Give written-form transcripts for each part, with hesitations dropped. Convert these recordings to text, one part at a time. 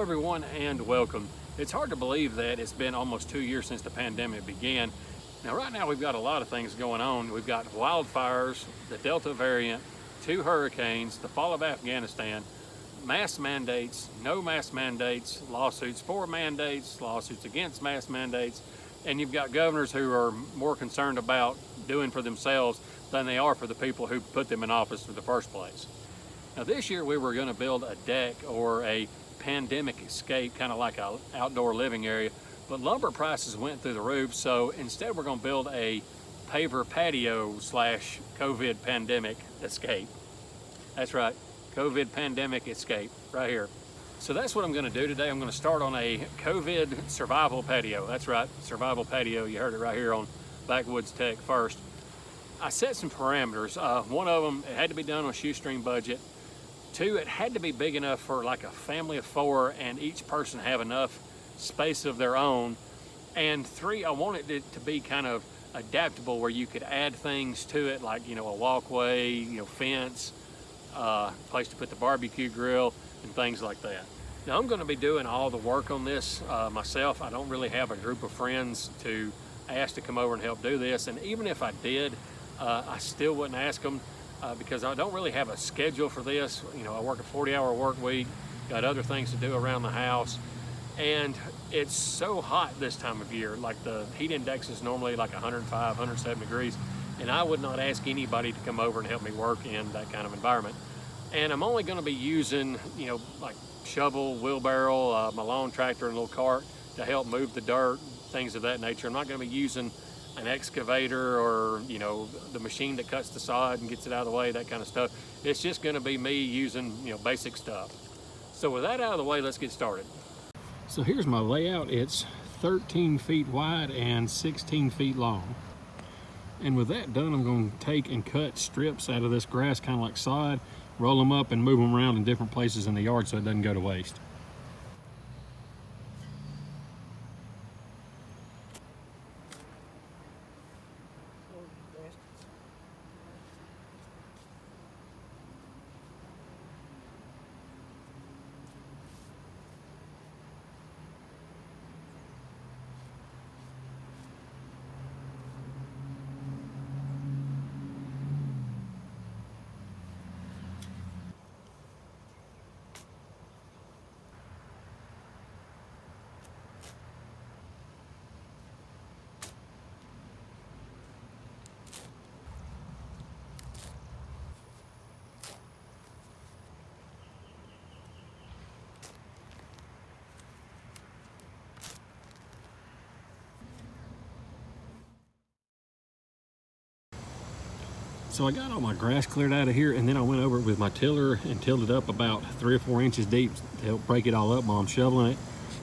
everyone and welcome. It's hard to believe that it's been almost 2 years since the pandemic began. Now right now we've got a lot of things going on. We've got wildfires, the Delta variant, 2 hurricanes, the fall of Afghanistan, mask mandates, no mask mandates, lawsuits for mandates, lawsuits against mask mandates, and you've got governors who are more concerned about doing for themselves than they are for the people who put them in office in the first place. Now this year we were going to build a deck or a pandemic escape, kind of like an outdoor living area, but lumber prices went through the roof, so instead we're going to build a paver patio slash COVID pandemic escape. That's right, COVID pandemic escape right here. So that's what I'm going to do today. I'm going to start on a COVID survival patio. That's right, survival patio. You heard it right here on Backwoods Tech first. I set some parameters. One of them, it had to be done on a shoestring budget. 2, it had to be big enough for like a family of 4 and each person have enough space of their own. And 3, I wanted it to be kind of adaptable where you could add things to it, like, a walkway, fence, place to put the barbecue grill and things like that. Now I'm going to be doing all the work on this myself. I don't really have a group of friends to ask to come over and help do this. And even if I did, I still wouldn't ask them. Because I don't really have a schedule for this. I work a 40-hour work week, got other things to do around the house, and it's so hot this time of year. Like the heat index is normally like 105, 107 degrees, and I would not ask anybody to come over and help me work in that kind of environment. And I'm only going to be using, like shovel, wheelbarrow, my lawn tractor, and a little cart to help move the dirt, things of that nature. I'm not going to be using an excavator or the machine that cuts the sod and gets it out of the way, that kind of stuff. It's just going to be me using basic stuff. So with that out of the way, let's get started. So here's my layout. It's 13 feet wide and 16 feet long. And with that done, I'm going to take and cut strips out of this grass, kind of like sod, roll them up and move them around in different places in the yard so it doesn't go to waste. So I got all my grass cleared out of here, and then I went over it with my tiller and tilled it up about 3 or 4 inches deep to help break it all up while I'm shoveling it.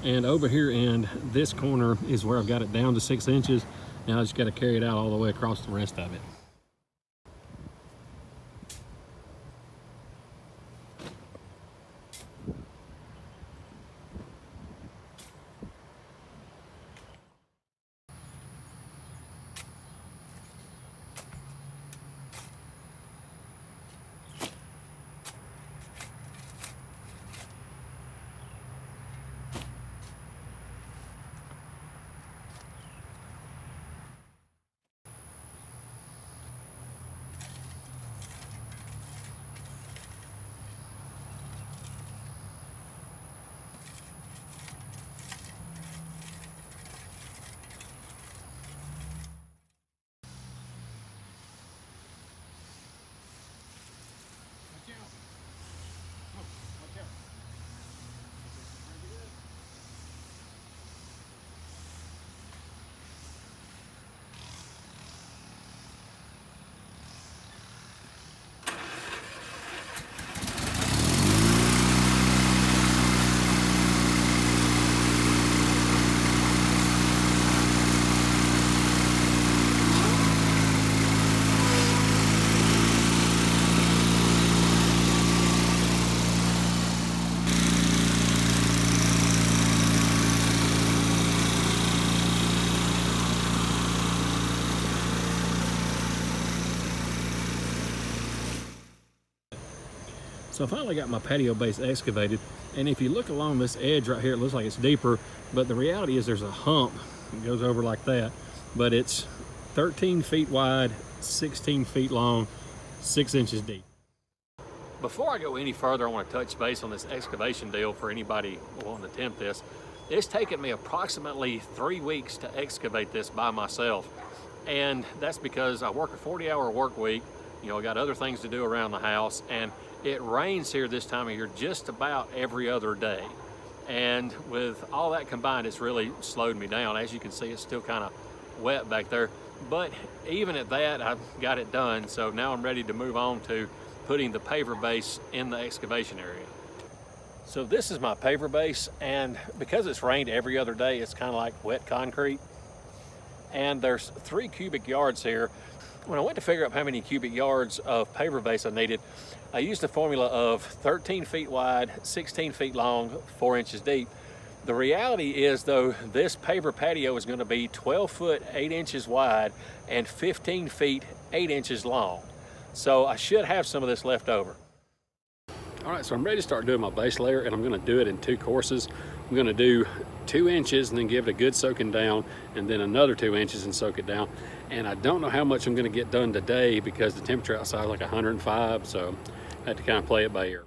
And over here in this corner is where I've got it down to 6 inches. Now I just got to carry it out all the way across the rest of it. So I finally got my patio base excavated, and if you look along this edge right here, it looks like it's deeper, but the reality is there's a hump that goes over like that, but it's 13 feet wide, 16 feet long, 6 inches deep. Before I go any further, I want to touch base on this excavation deal for anybody wanting to attempt this. It's taken me approximately 3 weeks to excavate this by myself. And that's because I work a 40-hour work week. You know, I got other things to do around the house, and it rains here this time of year just about every other day. And with all that combined, it's really slowed me down. As you can see, it's still kind of wet back there. But even at that, I've got it done. So now I'm ready to move on to putting the paver base in the excavation area. So this is my paver base, and because it's rained every other day, it's kind of like wet concrete. And there's 3 cubic yards here. When I went to figure out how many cubic yards of paver base I needed, I used the formula of 13 feet wide, 16 feet long, 4 inches deep. The reality is, though, this paver patio is going to be 12 foot 8 inches wide and 15 feet 8 inches long. So I should have some of this left over. All right, so I'm ready to start doing my base layer, and I'm going to do it in 2 courses. I'm going to do 2 inches and then give it a good soaking down, and then another 2 inches and soak it down. And I don't know how much I'm going to get done today because the temperature outside is like 105, so I had to kind of play it by ear.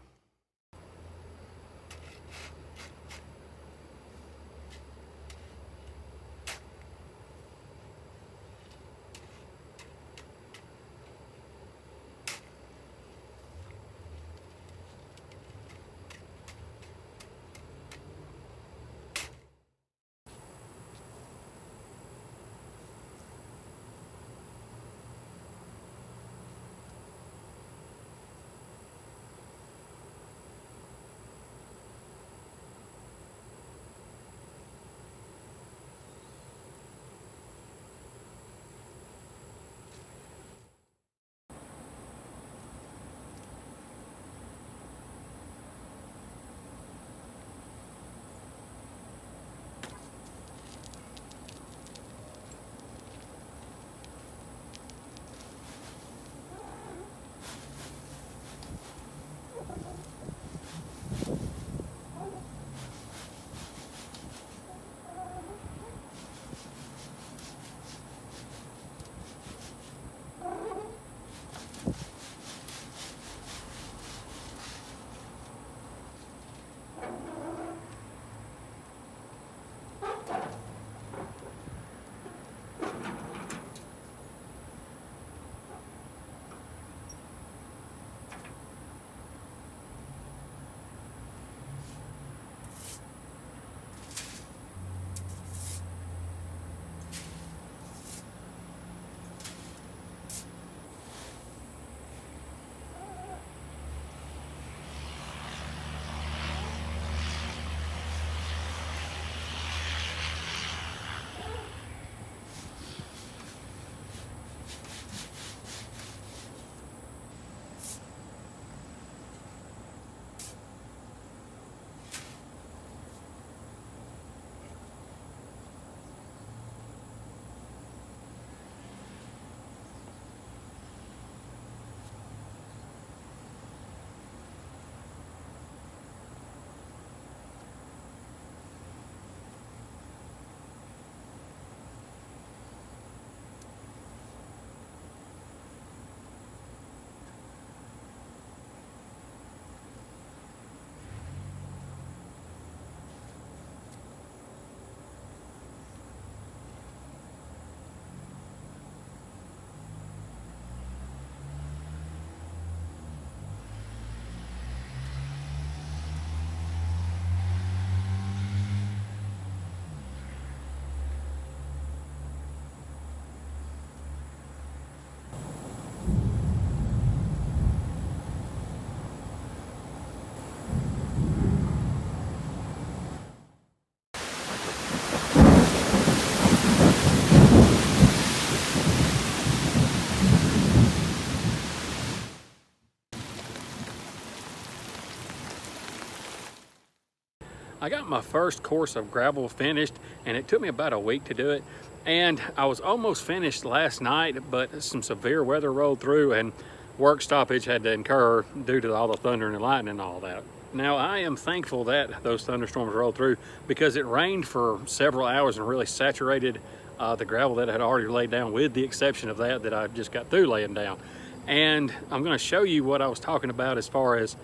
I got my first course of gravel finished, and it took me about a week to do it. And I was almost finished last night, but some severe weather rolled through, and work stoppage had to incur due to all the thunder and the lightning and all that. Now, I am thankful that those thunderstorms rolled through, because it rained for several hours and really saturated the gravel that I had already laid down, with the exception of that I just got through laying down. And I'm going to show you what I was talking about as far as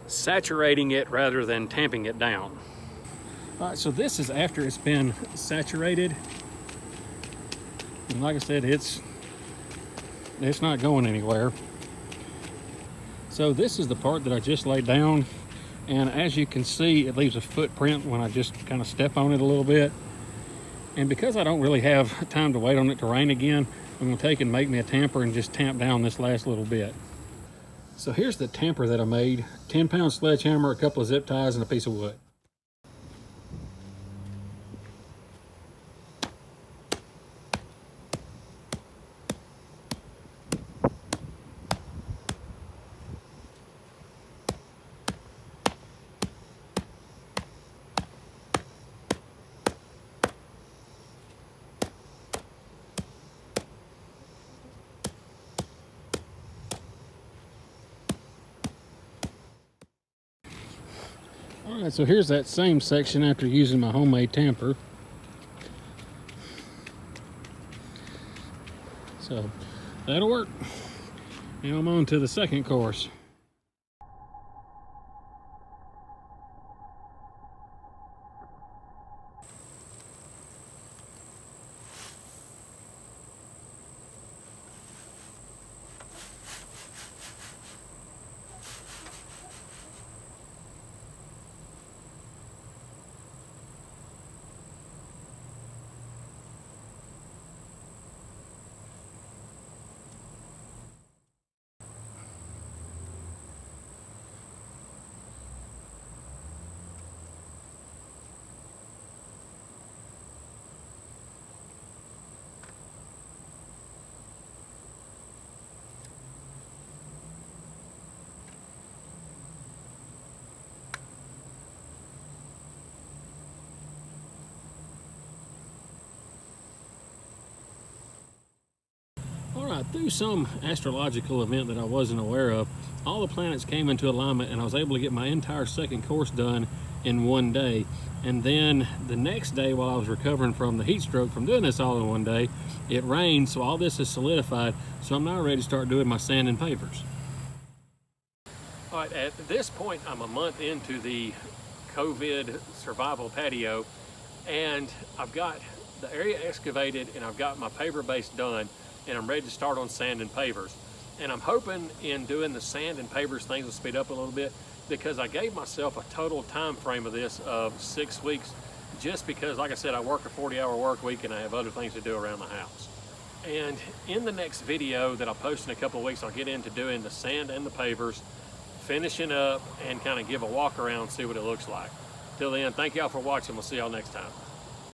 saturating it rather than tamping it down. All right, so this is after it's been saturated. And like I said, it's not going anywhere. So this is the part that I just laid down. And as you can see, it leaves a footprint when I just kind of step on it a little bit. And because I don't really have time to wait on it to rain again, I'm going to take and make me a tamper and just tamp down this last little bit. So here's the tamper that I made. 10-pound sledgehammer, a couple of zip ties, and a piece of wood. All right, so here's that same section after using my homemade tamper. So that'll work. Now I'm on to the second course. All right, through some astrological event that I wasn't aware of, all the planets came into alignment and I was able to get my entire second course done in one day. And then the next day, while I was recovering from the heat stroke from doing this all in one day, it rained, so all this is solidified. So I'm now ready to start doing my sand and pavers. All right, at this point, I'm a month into the COVID survival patio, and I've got the area excavated and I've got my paver base done, and I'm ready to start on sand and pavers. And I'm hoping in doing the sand and pavers things will speed up a little bit, because I gave myself a total time frame of this of 6 weeks, just because, like I said, I work a 40-hour work week and I have other things to do around the house. And in the next video that I'll post in a couple of weeks, I'll get into doing the sand and the pavers, finishing up, and kind of give a walk around, see what it looks like. Till then, thank y'all for watching. We'll see y'all next time.